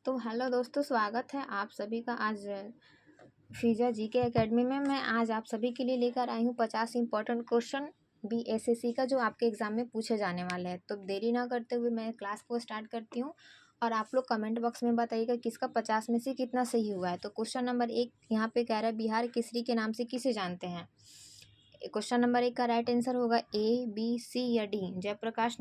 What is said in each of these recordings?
तो हेलो दोस्तों, स्वागत है आप सभी का आज फिजा जीके एकेडमी में। मैं आज आप सभी के लिए लेकर आई हूँ 50 इंपॉर्टेंट क्वेश्चन बीएसएससी का, जो आपके एग्जाम में पूछे जाने वाले हैं। तो देरी ना करते हुए मैं क्लास को स्टार्ट करती हूँ और आप लोग कमेंट बॉक्स में बताइएगा किसका 50 में से कितना सही हुआ है। तो क्वेश्चन नंबर 1 यहाँ पे कह रहा है, बिहार केसरी के नाम से किसे जानते हैं। क्वेश्चन नंबर 1 का राइट आंसर होगा ए, बी, सी या डी। जयप्रकाश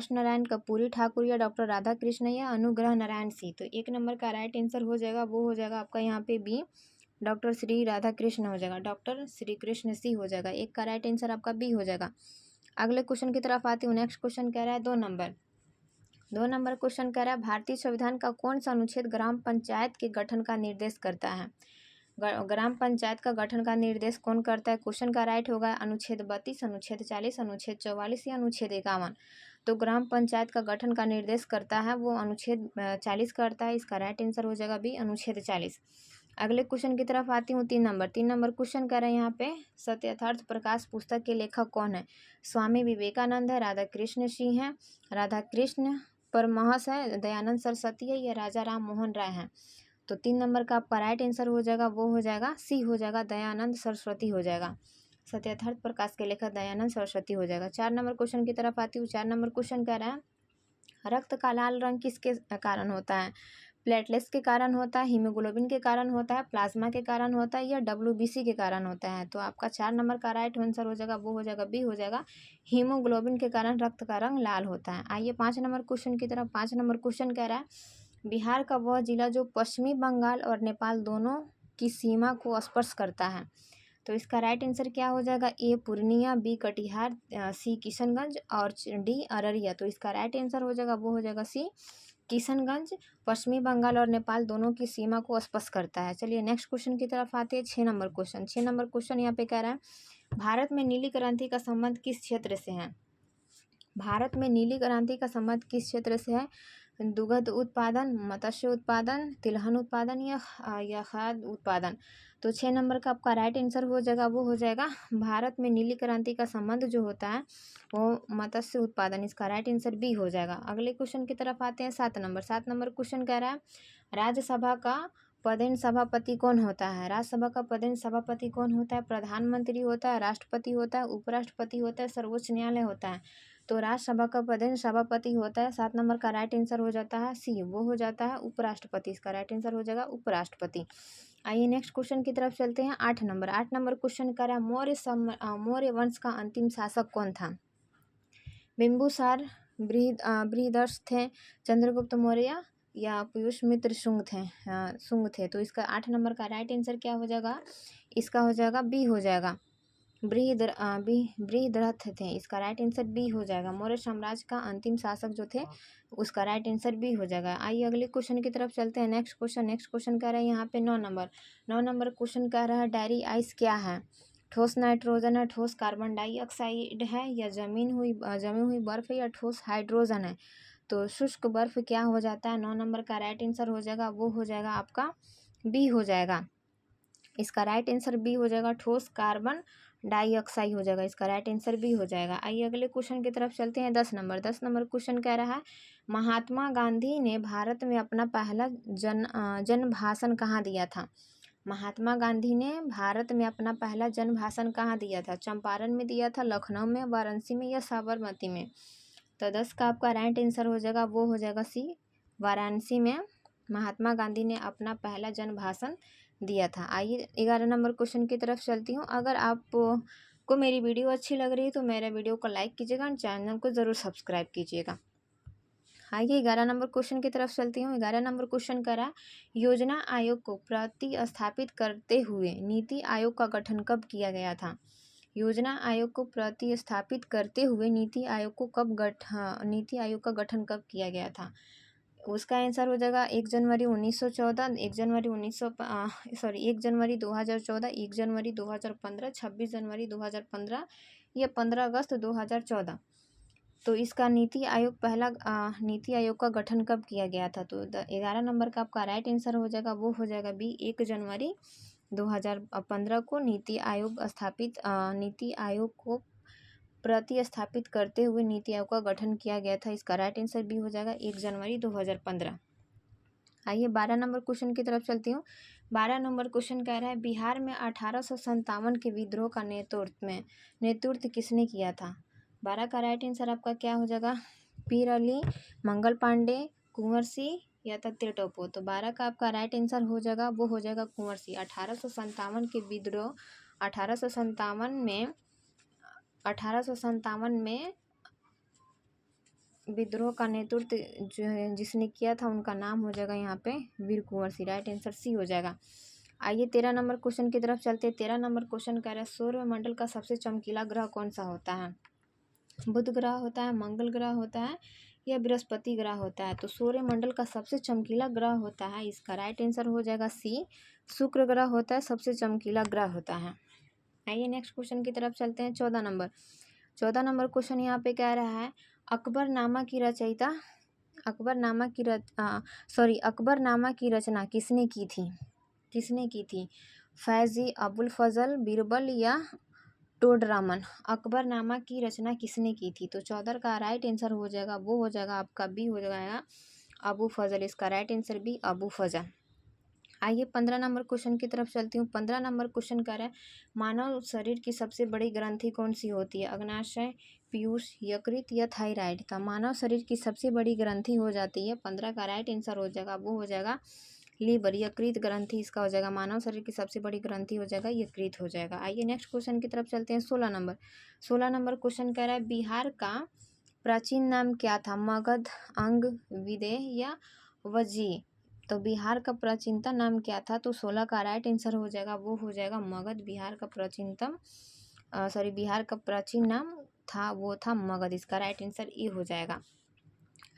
नारायण, कर्पूरी ठाकुर या डॉक्टर राधा कृष्ण या अनुग्रह नारायण सी। तो 1 नंबर का राइट आंसर हो जाएगा, वो हो जाएगा आपका यहाँ पे बी, डॉक्टर श्री राधा कृष्ण हो जाएगा, डॉक्टर श्री कृष्ण सी हो जाएगा। 1 का राइट आंसर आपका बी हो जाएगा। अगले क्वेश्चन की तरफ आती हूँ। नेक्स्ट क्वेश्चन कह रहा है 2 नंबर क्वेश्चन कह रहा है, भारतीय संविधान का कौन सा अनुच्छेद ग्राम पंचायत के गठन का निर्देश करता है। ग्राम पंचायत का गठन का निर्देश कौन करता है। क्वेश्चन का राइट होगा अनुच्छेद 32, अनुच्छेद 40, अनुच्छेद 44 या अनुच्छेद 51। तो ग्राम पंचायत का गठन का निर्देश करता है वो अनुच्छेद 40 करता है। इसका राइट आंसर हो जाएगा बी, अनुच्छेद 40। अगले क्वेश्चन की तरफ आती हूँ। 3 नंबर क्वेश्चन कर रहे हैं यहाँ पे, सत्य यथार्थ प्रकाश पुस्तक के लेखक कौन है। स्वामी विवेकानंद है, राधा कृष्ण सिंह है, राधा कृष्ण परमहंस है, दयानंद सरस्वती है या राजा राम मोहन राय हैं। तो 3 नंबर का आपका राइट आंसर हो जाएगा, वो हो जाएगा सी हो जाएगा, दयानंद सरस्वती हो जाएगा। सत्य यथार्थ प्रकाश के लेखक दयानंद सरस्वती हो जाएगा। 4 नंबर क्वेश्चन की तरफ आती हूँ। 4 नंबर क्वेश्चन कह रहा है, रक्त का लाल रंग किसके कारण होता है। प्लेटलेट्स के कारण होता है, हीमोग्लोबिन के कारण होता है, प्लाज्मा के कारण होता है या डब्ल्यूबीसी के कारण होता है। तो आपका 4 नंबर का राइट आंसर हो जाएगा, वो हो जाएगा बी हो जाएगा, हीमोग्लोबिन के कारण रक्त का रंग लाल होता है। आइए 5 नंबर क्वेश्चन की तरफ। 5 नंबर क्वेश्चन कह रहा है, बिहार का वह जिला जो पश्चिमी बंगाल और नेपाल दोनों की सीमा को स्पर्श करता है। तो इसका राइट आंसर क्या हो जाएगा, ए पूर्णिया, बी कटिहार, सी किशनगंज और डी अररिया। तो इसका राइट आंसर हो जाएगा, वो हो जाएगा सी किशनगंज, पश्चिमी बंगाल और नेपाल दोनों की सीमा को स्पर्श करता है। चलिए नेक्स्ट क्वेश्चन की तरफ आते हैं। 6 नंबर क्वेश्चन। 6 नंबर क्वेश्चन यहाँ पे कह रहा है, भारत में नीली क्रांति का संबंध किस क्षेत्र से है। भारत में नीली क्रांति का संबंध किस क्षेत्र से है। दुग्ध उत्पादन, मत्स्य उत्पादन, तिलहन उत्पादन या खाद्य उत्पादन। तो 6 नंबर का आपका राइट आंसर हो जाएगा, वो हो जाएगा भारत में नीली क्रांति का संबंध जो होता है वो मत्स्य उत्पादन। इसका राइट आंसर बी हो जाएगा। अगले क्वेश्चन की तरफ आते हैं। 7 नंबर। 7 नंबर क्वेश्चन कह रहा है, राज्यसभा का पदेन सभापति कौन होता है। राज्यसभा का पदेन सभापति कौन होता है। प्रधानमंत्री होता है, राष्ट्रपति होता है, उपराष्ट्रपति होता है, सर्वोच्च न्यायालय होता है। तो राज्यसभा का पदेन सभापति होता है। 7 नंबर का राइट आंसर हो जाता है सी, वो हो जाता है उपराष्ट्रपति। इसका राइट आंसर हो जाएगा उपराष्ट्रपति। आइए नेक्स्ट क्वेश्चन की तरफ चलते हैं। 8 नंबर। 8 नंबर क्वेश्चन कर रहा है, मौर्य वंश का अंतिम शासक कौन था। बिंबुसार, बृहदर्श थे, चंद्रगुप्त मौर्य या पुष्यमित्र शुंग थे। तो इसका 8 नंबर का राइट आंसर क्या हो जाएगा, इसका हो जाएगा बी हो जाएगा, बृहद्रथ थे। इसका राइट आंसर बी हो जाएगा। मौर्य साम्राज्य का अंतिम शासक जो थे उसका राइट आंसर बी हो जाएगा। आइए अगले क्वेश्चन की तरफ चलते हैं। नेक्स्ट क्वेश्चन कह रहा है यहाँ पे 9 नंबर। 9 नंबर क्वेश्चन कह रहा है, डायरी आइस क्या है। ठोस नाइट्रोजन है, ठोस कार्बन डाइऑक्साइड है या जमी हुई बर्फ है या ठोस हाइड्रोजन है। तो शुष्क बर्फ क्या हो जाता है। 9 नंबर का राइट आंसर हो जाएगा, वो हो जाएगा आपका बी हो जाएगा। इसका राइट आंसर बी हो जाएगा, ठोस कार्बन डाइऑक्साइड हो जाएगा। इसका राइट आंसर बी हो जाएगा। आइए अगले क्वेश्चन की तरफ चलते हैं। 10 नंबर। 10 नंबर क्वेश्चन कह रहा है, महात्मा गांधी ने भारत में अपना पहला जन भाषण कहाँ दिया था। महात्मा गांधी ने भारत में अपना पहला जन भाषण कहाँ दिया था। चंपारण में दिया था, लखनऊ में, वाराणसी में या साबरमती में। तो 10 का आपका राइट आंसर हो जाएगा, वो हो जाएगा सी, वाराणसी में महात्मा गांधी ने अपना पहला जन भाषण दिया था। आइए 11 नंबर क्वेश्चन की तरफ चलती हूँ। अगर आपको मेरी वीडियो अच्छी लग रही है तो मेरे वीडियो को लाइक कीजिएगा और चैनल को ज़रूर सब्सक्राइब कीजिएगा। आइए 11 नंबर क्वेश्चन की तरफ चलती हूँ। 11 नंबर क्वेश्चन करा, योजना आयोग को प्रतिस्थापित करते हुए नीति आयोग का गठन कब किया गया था। योजना आयोग को प्रतिस्थापित करते हुए नीति आयोग का गठन कब किया गया था। उसका आंसर हो जाएगा 1 जनवरी 1914, 1 जनवरी 2014, 1 जनवरी 2015, 26 जनवरी 2015 या 15 अगस्त 2014। तो इसका नीति आयोग का गठन कब किया गया था। तो 11 नंबर का आपका राइट आंसर हो जाएगा, वो हो जाएगा बी, 1 जनवरी 2015 को नीति आयोग को प्रतिस्थापित करते हुए नीति आयोग का गठन किया गया था? इसका राइट आंसर बी हो जाएगा 1 जनवरी 2015। आइए 12 नंबर क्वेश्चन की तरफ चलती हूँ। 12 नंबर क्वेश्चन कह रहा है बिहार में 1857 के विद्रोह का नेतृत्व किसने किया था? 12 का राइट आंसर आपका क्या हो जाएगा? पीर अली, मंगल पांडे, कुंवर सिंह या तत्या टोपो। तो 12 का आपका राइट आंसर हो जाएगा, वो हो जाएगा कुंवर सिंह। 1857 के विद्रोह 1857 में विद्रोह का नेतृत्व जो है जिसने किया था उनका नाम हो जाएगा यहाँ पे वीर Kunwar Singh. Right answer C हो जाएगा। आइए 13 नंबर क्वेश्चन की तरफ चलते हैं। 13 नंबर क्वेश्चन कह रहा है सौरमंडल का सबसे चमकीला ग्रह कौन सा होता है? बुध ग्रह होता है, मंगल ग्रह होता है या बृहस्पति ग्रह होता है? तो सौरमंडल का सबसे चमकीला ग्रह होता है, इसका राइट आंसर हो जाएगा सी, शुक्र ग्रह होता है, सबसे चमकीला ग्रह होता है। आइए नेक्स्ट क्वेश्चन की तरफ चलते हैं। 14 नंबर क्वेश्चन यहाँ पे कह रहा है अकबरनामा की रचना किसने की थी? फैजी, अबुल फजल, बीरबल या टोडरमन? अकबरनामा की रचना किसने की थी? तो 14 का राइट आंसर हो जाएगा, वो हो जाएगा आपका बी हो जाएगा अबू फजल। इसका राइट आंसर बी अबू फजल। आइए 15 नंबर क्वेश्चन की तरफ चलती हूँ। 15 नंबर क्वेश्चन कह रहा है मानव शरीर की सबसे बड़ी ग्रंथि कौन सी होती है? अग्नाशय, पीयूष, यकृत या थायराइड? का मानव शरीर की सबसे बड़ी ग्रंथि हो जाती है। 15 का राइट आंसर हो जाएगा, वो हो जाएगा लीवर, यकृत ग्रंथि इसका हो जाएगा। मानव शरीर की सबसे बड़ी ग्रंथि हो जाएगा यकृत हो जाएगा। आइए नेक्स्ट क्वेश्चन की तरफ चलते हैं। 16 नंबर क्वेश्चन कह रहा है बिहार का प्राचीन नाम क्या था? मगध, अंग, विदेह या वजी? तो बिहार का प्राचीनतम नाम क्या था? तो 16 का राइट आंसर हो जाएगा, वो हो जाएगा मगध। बिहार का प्राचीन नाम था वो था मगध। इसका राइट आंसर ए हो जाएगा।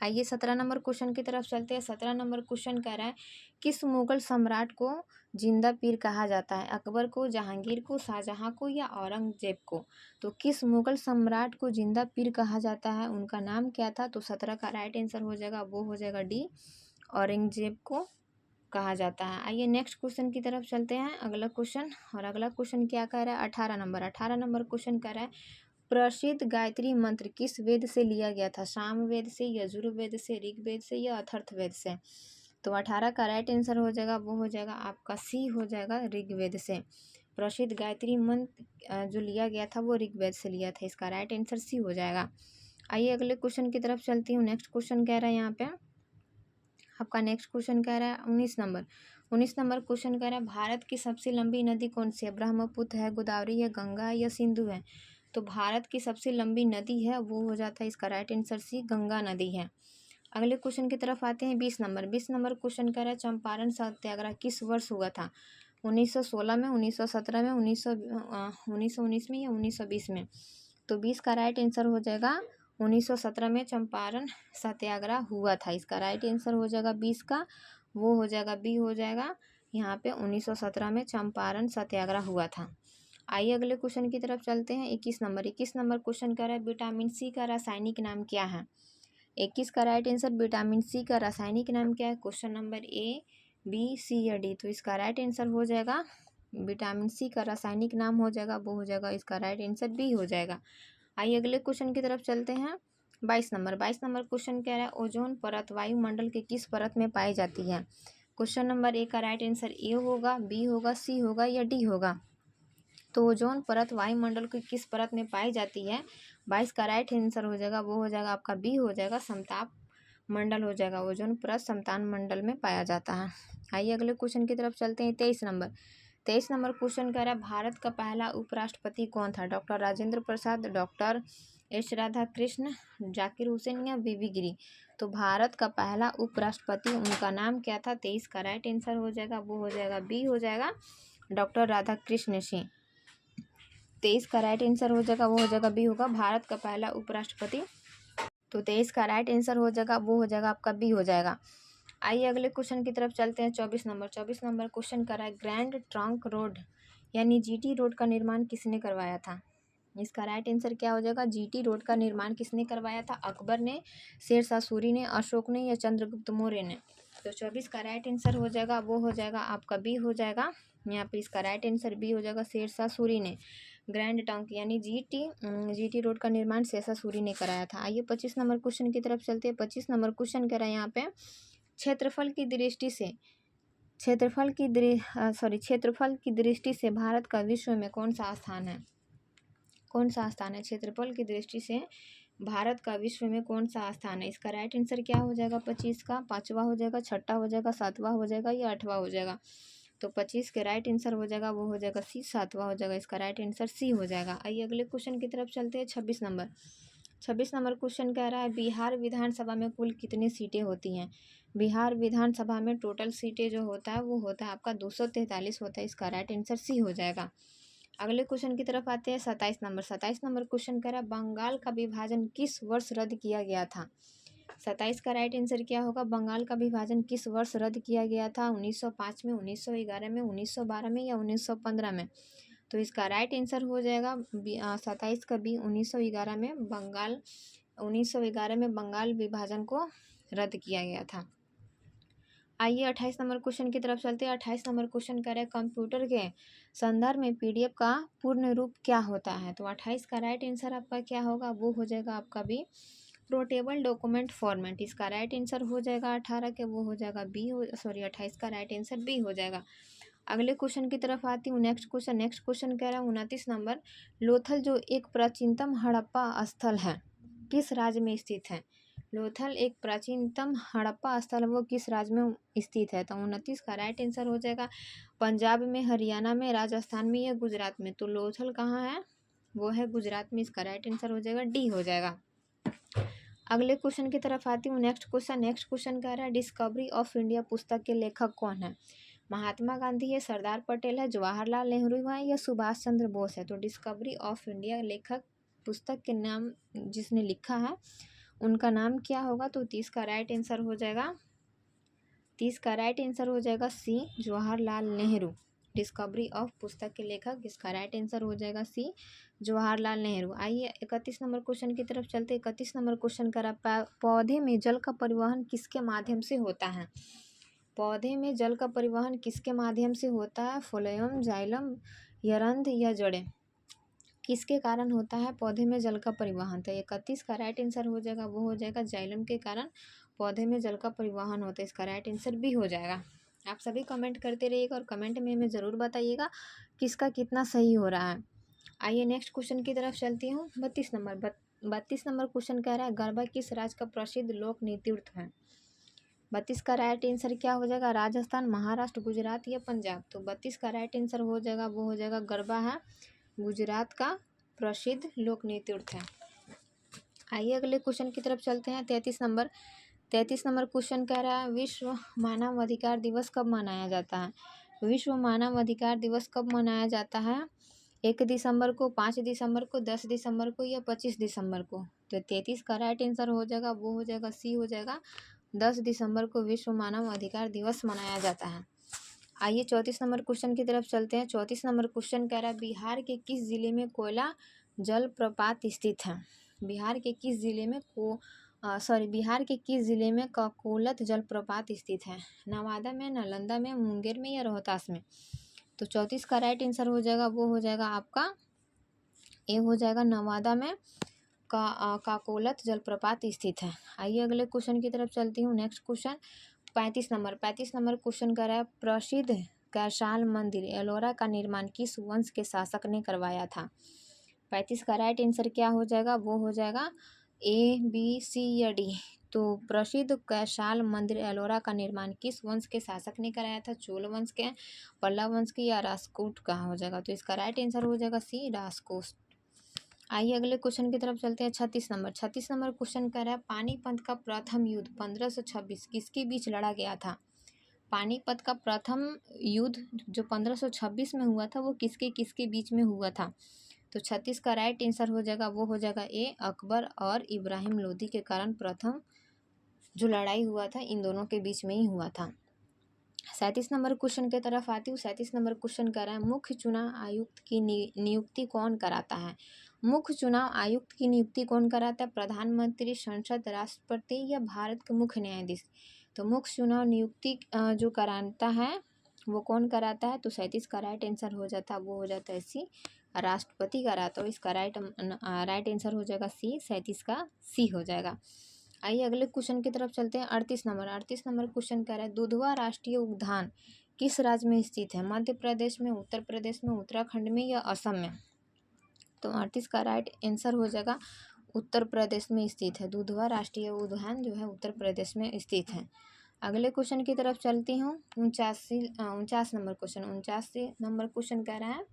आइए 17 नंबर क्वेश्चन की तरफ चलते हैं। 17 नंबर क्वेश्चन कह रहा है किस मुगल सम्राट को जिंदा पीर कहा जाता है? अकबर को, जहांगीर को, शाहजहां को या औरंगजेब को? तो किस मुगल सम्राट को जिंदा पीर कहा जाता है, उनका नाम क्या था? तो 17 का राइट आंसर हो जाएगा, वो हो जाएगा डी, औरंगजेब को कहा जाता है। आइए नेक्स्ट क्वेश्चन की तरफ चलते हैं। अगला क्वेश्चन क्या कह रहा है? 18 नंबर क्वेश्चन कह रहा है प्रसिद्ध गायत्री मंत्र किस वेद से लिया गया था? सामवेद से, यजुर्वेद से, ऋग्वेद से या अथर्ववेद से? तो 18 का राइट आंसर हो जाएगा, वो हो जाएगा आपका सी हो जाएगा ऋग्वेद से। प्रसिद्ध गायत्री मंत्र जो लिया गया था वो ऋग्वेद से लिया था। इसका राइट आंसर सी हो जाएगा। आइए अगले क्वेश्चन की तरफ चलती हूँ। नेक्स्ट क्वेश्चन कह रहा है यहाँ पे आपका 19 नंबर क्वेश्चन कह रहा है भारत की सबसे लंबी नदी कौन सी है? ब्रह्मपुत्र है, गोदावरी है, गंगा है या सिंधु है? तो भारत की सबसे लंबी नदी है वो हो जाता है इसका राइट आंसर सी, गंगा नदी है। अगले क्वेश्चन की तरफ आते हैं। 20 नंबर क्वेश्चन कह रहा है चंपारण सत्याग्रह किस वर्ष हुआ था? 1916 में, 1917 में, 1919 में या 1920 में? तो 20 का राइट आंसर हो जाएगा 1917 में चंपारण सत्याग्रह हुआ था। इसका राइट आंसर हो जाएगा 20 का, वो हो जाएगा बी हो जाएगा यहाँ पे 1917 में चंपारण सत्याग्रह हुआ था। आइए अगले क्वेश्चन की तरफ चलते हैं। 21 नंबर क्वेश्चन कह रहा है विटामिन सी का रासायनिक नाम क्या है? 21 का राइट आंसर विटामिन सी का रासायनिक नाम क्या है? क्वेश्चन नंबर ए, बी, सी या डी? तो इसका राइट आंसर हो जाएगा विटामिन सी का रासायनिक नाम हो जाएगा, वो हो जाएगा इसका राइट आंसर बी हो जाएगा। आइए अगले क्वेश्चन की तरफ चलते हैं। 22 नंबर क्वेश्चन कह रहा है ओजोन परत वायुमंडल के किस परत में पाई जाती है? क्वेश्चन नंबर ए का राइट आंसर ए होगा, बी होगा, सी होगा या डी होगा? तो ओजोन परत वायुमंडल की किस परत में पाई जाती है? 22 का राइट आंसर हो जाएगा, वो हो जाएगा आपका बी हो जाएगा समताप मंडल हो जाएगा। ओजोन परत समताप मंडल में पाया जाता है। आइए अगले क्वेश्चन की तरफ चलते हैं। 23 नंबर क्वेश्चन कह रहा है भारत का पहला उपराष्ट्रपति कौन था? Doctor Rajendra Prasad, doctor S Radhakrishna, Zakir Hussain या वीवी गिरी? तो भारत का पहला उपराष्ट्रपति उनका नाम क्या था? 23 का राइट आंसर हो जाएगा, वो हो जाएगा बी हो जाएगा डॉक्टर राधाकृष्ण सिंह। 23 का राइट आंसर हो जाएगा, वो हो जाएगा बी होगा भारत का पहला उपराष्ट्रपति। तो 23 का राइट आंसर हो जाएगा, वो हो जाएगा आपका बी हो जाएगा। आइए अगले क्वेश्चन की तरफ चलते हैं। 24 नंबर क्वेश्चन कर रहा है ग्रैंड ट्रंक रोड यानी जीटी रोड का निर्माण किसने करवाया था? इसका राइट आंसर क्या हो जाएगा? जीटी रोड का निर्माण किसने करवाया था? अकबर ने, शेरशाह सूरी ने, अशोक ने या चंद्रगुप्त मौर्य ने? तो 24 का राइट आंसर हो जाएगा, वो हो जाएगा आपका बी हो जाएगा यहाँ पे। इसका राइट आंसर बी हो जाएगा शेरशाह सूरी ने। ग्रैंड टंक यानी जीटी रोड का निर्माण शेषा सूरी ने कराया था। आइए 25 नंबर क्वेश्चन की तरफ चलते हैं। 25 नंबर क्वेश्चन कह रहा है यहाँ पे क्षेत्रफल की दृष्टि से भारत का विश्व में कौन सा स्थान है? क्षेत्रफल की दृष्टि से भारत का विश्व में कौन सा स्थान है? इसका राइट आंसर क्या हो जाएगा? 25 का 5वां हो जाएगा, 6वां हो जाएगा, 7वां हो जाएगा या 8वां हो जाएगा? तो 25 के राइट आंसर हो जाएगा वो हो जाएगा सी, 7वां हो जाएगा। इसका राइट आंसर सी हो जाएगा। आइए अगले क्वेश्चन की तरफ चलते हैं। 26 नंबर क्वेश्चन कह रहा है बिहार विधानसभा में कुल कितनी सीटें होती हैं? बिहार विधानसभा में टोटल सीटें जो होता है वो होता है आपका 243 होता है। इसका राइट आंसर सी हो जाएगा। अगले क्वेश्चन की तरफ आते हैं। 27 नंबर क्वेश्चन कह रहा है बंगाल का विभाजन किस वर्ष रद्द किया गया था? 27 का राइट आंसर क्या होगा? बंगाल का विभाजन किस वर्ष रद्द किया गया था? 1905 में, 1911 में, 1912 में या 1915 में? तो इसका राइट आंसर हो जाएगा 27 का बी, 1911 में बंगाल विभाजन को रद्द किया गया था। आइए 28 नंबर क्वेश्चन की तरफ चलते हैं। 28 नंबर क्वेश्चन कह रहे हैं कंप्यूटर के संदर्भ में पीडीएफ का पूर्ण रूप क्या होता है? तो 28 का राइट आंसर आपका क्या होगा? वो हो जाएगा आपका भी पोर्टेबल डॉक्यूमेंट फॉर्मेट। इसका राइट आंसर हो जाएगा 18 के वो हो जाएगा बी, 28 का राइट आंसर बी हो जाएगा। अगले क्वेश्चन की तरफ आती हूँ। नेक्स्ट क्वेश्चन कह रहा है 29 नंबर, लोथल जो एक प्राचीनतम हड़प्पा स्थल है किस राज्य में स्थित है? लोथल एक प्राचीनतम हड़प्पा स्थल वो किस राज्य में स्थित है? तो 29 का राइट आंसर हो जाएगा पंजाब में, हरियाणा में, राजस्थान में या गुजरात में? तो लोथल कहाँ है? वो है गुजरात में। इसका राइट आंसर हो जाएगा डी हो जाएगा। अगले क्वेश्चन की तरफ आती हूँ। नेक्स्ट क्वेश्चन कह रहा है डिस्कवरी ऑफ इंडिया पुस्तक के लेखक कौन है? महात्मा गांधी है, सरदार पटेल है, जवाहरलाल नेहरू है या सुभाष चंद्र बोस है? तो डिस्कवरी ऑफ इंडिया लेखक पुस्तक के नाम जिसने लिखा है उनका नाम क्या होगा? तो 30 का राइट आंसर हो जाएगा सी, जवाहरलाल नेहरू। डिस्कवरी ऑफ पुस्तक के लेखक इसका राइट आंसर हो जाएगा सी, जवाहरलाल नेहरू। आइए 31 नंबर क्वेश्चन की तरफ चलते। 31 नंबर क्वेश्चन करा पौधे में जल का परिवहन किसके माध्यम से होता है? पौधे में जल का परिवहन किसके माध्यम से होता है? फ्लोएम, जाइलम या रंध्र या जड़ें? किसके कारण होता है पौधे में जल का परिवहन? तो 31 का राइट आंसर हो जाएगा वो हो जाएगा जाइलम के कारण पौधे में जल का परिवहन होता है। इसका राइट आंसर भी हो जाएगा। आप सभी कमेंट करते रहिएगा और कमेंट में हमें ज़रूर बताइएगा किसका कितना सही हो रहा है। आइए नेक्स्ट क्वेश्चन की तरफ चलती हूँ। 32 नंबर क्वेश्चन कह रहा है गरबा किस राज्य का प्रसिद्ध लोक नृत्य है? 32 का राइट आंसर क्या हो जाएगा? राजस्थान, महाराष्ट्र, गुजरात या पंजाब? तो 32 का राइट आंसर हो जाएगा वो हो जाएगा गरबा है गुजरात का प्रसिद्ध लोक नृत्य है। आइए अगले क्वेश्चन की तरफ चलते हैं। 33 नंबर क्वेश्चन कह रहा है विश्व मानव अधिकार दिवस कब मनाया जाता है? विश्व मानव अधिकार दिवस कब मनाया जाता है? 1 दिसंबर को, 5 दिसंबर को, 10 दिसंबर को या 25 दिसंबर को? तो 33 का राइट आंसर हो जाएगा वो हो जाएगा सी हो जाएगा 10 दिसंबर को विश्व मानव अधिकार दिवस मनाया जाता है। आइए 34 नंबर क्वेश्चन की तरफ चलते हैं। 34 नंबर क्वेश्चन कह रहा है बिहार के किस जिले में कोयला जलप्रपात स्थित है? बिहार के किस जिले में ककोलत जलप्रपात स्थित है? नवादा में, नालंदा में, मुंगेर में या रोहतास में? तो 34 का राइट आंसर हो जाएगा वो हो जाएगा आपका ए हो जाएगा नवादा में काकोलत जलप्रपात स्थित है। आइए अगले क्वेश्चन की तरफ चलती हूँ। नेक्स्ट क्वेश्चन 35 नंबर क्वेश्चन कर रहा है प्रसिद्ध कैशाल मंदिर एलोरा का निर्माण किस वंश के शासक ने करवाया था? 35 का राइट आंसर क्या हो जाएगा वो हो जाएगा ए, बी, सी या डी? तो प्रसिद्ध कैशाल मंदिर एलोरा का निर्माण किस वंश के शासक ने कराया था? चोल वंश के, पल्लव वंश के या राष्ट्रकूट का हो जाएगा? तो इसका राइट आंसर हो जाएगा सी, राष्ट्रकूट। आइए अगले क्वेश्चन की तरफ चलते हैं। 36 नंबर क्वेश्चन कह रहा है पानीपत का प्रथम युद्ध 1526 किसके बीच लड़ा गया था? पानीपत का प्रथम युद्ध जो 1526 में हुआ था वो किसके बीच में हुआ था? तो 36 का राइट आंसर हो जाएगा वो हो जाएगा ए, अकबर और इब्राहिम लोदी के कारण प्रथम जो लड़ाई हुआ था इन दोनों के बीच में ही हुआ था। 37 नंबर क्वेश्चन की तरफ आती हूँ। 37 नंबर क्वेश्चन कर रहा है मुख्य चुनाव आयुक्त की नियुक्ति कौन कराता है? मुख्य चुनाव आयुक्त की नियुक्ति कौन कराता है? प्रधानमंत्री, संसद, राष्ट्रपति या भारत के मुख्य न्यायाधीश? तो मुख्य चुनाव नियुक्ति जो कराता है वो कौन कराता है? तो 37 का राइट आंसर हो जाता है वो हो जाता है सी, राष्ट्रपति का रहा, तो इसका राइट आंसर हो जाएगा सी, 37 का सी हो जाएगा। आइए अगले क्वेश्चन की तरफ चलते हैं। 38 नंबर क्वेश्चन कह रहा है दुधवा राष्ट्रीय उद्यान किस राज्य में स्थित है? मध्य प्रदेश में, उत्तर प्रदेश में, उत्तराखंड में या असम में? तो 38 का राइट आंसर हो जाएगा उत्तर प्रदेश में स्थित है। दुधवा राष्ट्रीय उद्यान जो है उत्तर प्रदेश में स्थित है। अगले क्वेश्चन की तरफ चलती हूँ। 49 नंबर क्वेश्चन कह रहा है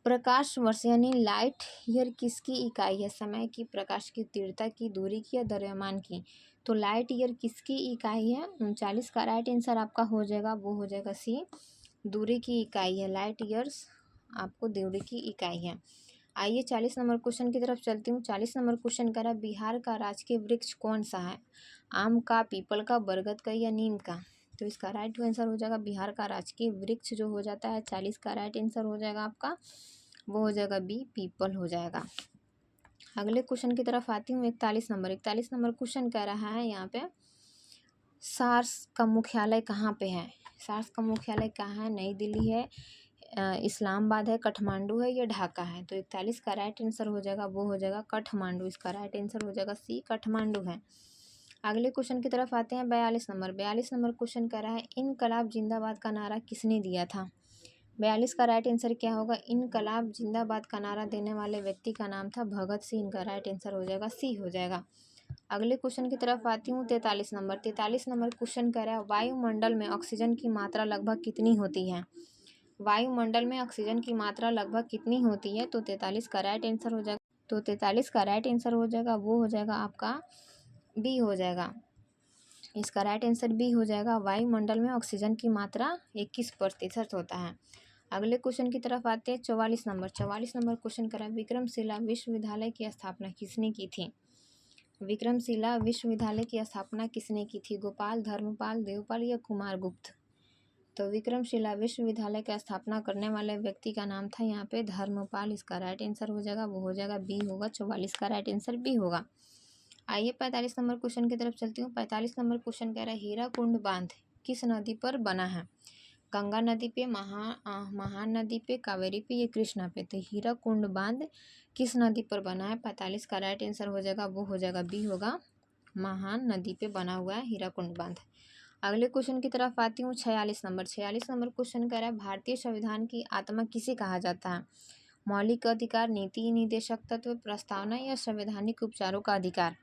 प्रकाश वर्ष यानी लाइट ईयर किसकी इकाई है? समय की, प्रकाश की तीव्रता की, दूरी की या द्रव्यमान की? तो लाइट ईयर किसकी इकाई है? 39 का राइट आंसर आपका हो जाएगा, वो हो जाएगा सी, दूरी की इकाई है। लाइट ईयर्स आपको दूरी की इकाई है। आइए 40 नंबर क्वेश्चन की तरफ चलती हूँ। 40 नंबर क्वेश्चन कह रहा है बिहार का राजकीय वृक्ष कौन सा है? आम का, पीपल का, बरगद का या नीम का? तो इसका राइट आंसर हो जाएगा बिहार का राजकीय वृक्ष जो हो जाता है 40 का राइट आंसर हो जाएगा आपका, वो हो जाएगा बी, पीपल हो जाएगा। अगले क्वेश्चन की तरफ आती हूँ। 41 नंबर क्वेश्चन कह रहा है यहाँ पे सार्स का मुख्यालय कहाँ पे है? सार्स का मुख्यालय कहाँ है? नई दिल्ली है, इस्लामाबाद है, काठमांडू है या ढाका है? तो 41 का राइट आंसर हो जाएगा, वो हो जाएगा काठमांडू। इसका राइट आंसर हो जाएगा सी, काठमांडू है। अगले क्वेश्चन की तरफ आते हैं। 42 नंबर क्वेश्चन कह रहा है इनकलाब जिंदाबाद का नारा किसने दिया था? 42 का राइट आंसर क्या होगा? इनकलाब जिंदाबाद का नारा देने वाले व्यक्ति का नाम था भगत सिंह। इनका राइट आंसर हो जाएगा सी हो जाएगा। अगले क्वेश्चन की तरफ आती हूँ। 43 नंबर क्वेश्चन कह रहा है वायुमंडल में ऑक्सीजन की मात्रा लगभग कितनी होती है? वायुमंडल में ऑक्सीजन की मात्रा लगभग कितनी होती है? तो 43 का राइट आंसर हो जाएगा, तो 43 का राइट आंसर हो जाएगा, वो हो जाएगा आपका बी हो जाएगा। इसका राइट आंसर बी हो जाएगा। वायुमंडल में ऑक्सीजन की मात्रा 21% होता है। अगले क्वेश्चन की तरफ आते हैं। 44 नंबर क्वेश्चन करा विक्रमशिला विश्वविद्यालय की स्थापना किसने की थी? विक्रमशिला विश्वविद्यालय की स्थापना किसने की थी? गोपाल, धर्मपाल, देवपाल या कुमारगुप्त? तो विक्रमशिला विश्वविद्यालय की स्थापना करने वाले व्यक्ति का नाम था यहाँ पे धर्मपाल। इसका राइट आंसर हो जाएगा, वो हो जाएगा बी होगा। 44 का राइट आंसर बी होगा। आइए 45 नंबर क्वेश्चन की तरफ चलती हूँ। 45 नंबर क्वेश्चन कह रहा है हीराकुंड बांध किस नदी पर बना है? गंगा नदी पे, महान नदी पे, कावेरी पे या कृष्णा पे? तो हीराकुंड बांध किस नदी पर बना है? 45 का राइट आंसर हो जाएगा, वो हो जाएगा बी होगा, महान नदी पे बना हुआ है हीराकुंड बांध। अगले क्वेश्चन की तरफ आती हूँ। 46 नंबर क्वेश्चन कह रहा है भारतीय संविधान की आत्मा किसे कहा जाता है? मौलिक अधिकार, नीति निदेशक तत्व, प्रस्तावना या संवैधानिक उपचारों का अधिकार?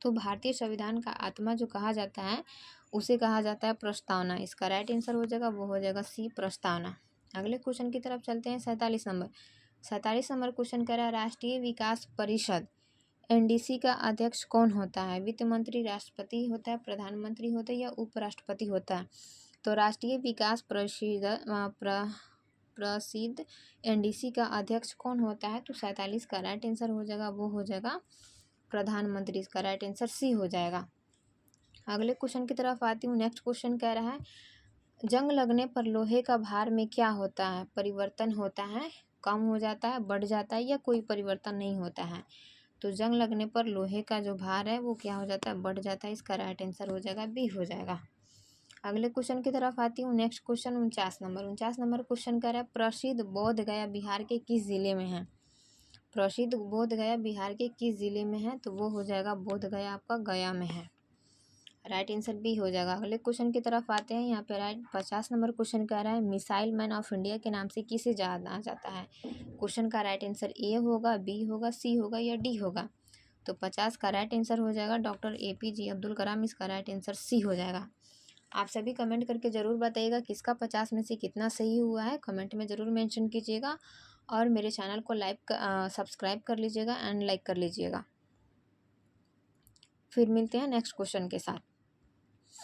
तो भारतीय संविधान का आत्मा जो कहा जाता है उसे कहा जाता है प्रस्तावना। इसका राइट आंसर हो जाएगा, वो हो जाएगा सी, प्रस्तावना। अगले क्वेश्चन की तरफ चलते हैं। 47 नंबर क्वेश्चन कह रहा है राष्ट्रीय विकास परिषद एनडीसी का अध्यक्ष कौन होता है? वित्त मंत्री, राष्ट्रपति होता है, प्रधानमंत्री होता है या उपराष्ट्रपति होता है? तो राष्ट्रीय विकास प्रसिद्ध एनडीसी का अध्यक्ष कौन होता है? तो 47 का राइट आंसर हो जाएगा, वो हो जाएगा प्रधानमंत्री। इसका राइट आंसर सी हो जाएगा। अगले क्वेश्चन की तरफ आती हूँ। नेक्स्ट क्वेश्चन कह रहा है जंग लगने पर लोहे का भार में क्या होता है? परिवर्तन होता है, कम हो जाता है, बढ़ जाता है या कोई परिवर्तन नहीं होता है? तो जंग लगने पर लोहे का जो भार है वो क्या हो जाता है? बढ़ जाता है। इसका राइट आंसर हो जाएगा बी हो जाएगा। अगले क्वेश्चन की तरफ आती हूँ। नेक्स्ट क्वेश्चन 49 नंबर क्वेश्चन कह रहा है प्रसिद्ध बोध गया बिहार के किस जिले में है? प्रसिद्ध बोध गया बिहार के किस जिले में है? तो वो हो जाएगा बोध गया आपका गया में है। राइट आंसर बी हो जाएगा। अगले क्वेश्चन की तरफ आते हैं। यहाँ पे 50 नंबर क्वेश्चन कह रहा है मिसाइल मैन ऑफ इंडिया के नाम से किसे जाना जाता है? क्वेश्चन का राइट आंसर ए होगा, बी होगा, सी होगा या डी होगा? तो 50 का राइट आंसर हो जाएगा डॉक्टर APJ अब्दुल कलाम। इसका राइट आंसर सी हो जाएगा। आप सभी कमेंट करके ज़रूर बताइएगा किसका 50 में से कितना सही हुआ है, कमेंट में ज़रूर मेंशन कीजिएगा और मेरे चैनल को सब्सक्राइब कर लीजिएगा एंड लाइक कर लीजिएगा। फिर मिलते हैं नेक्स्ट क्वेश्चन के साथ।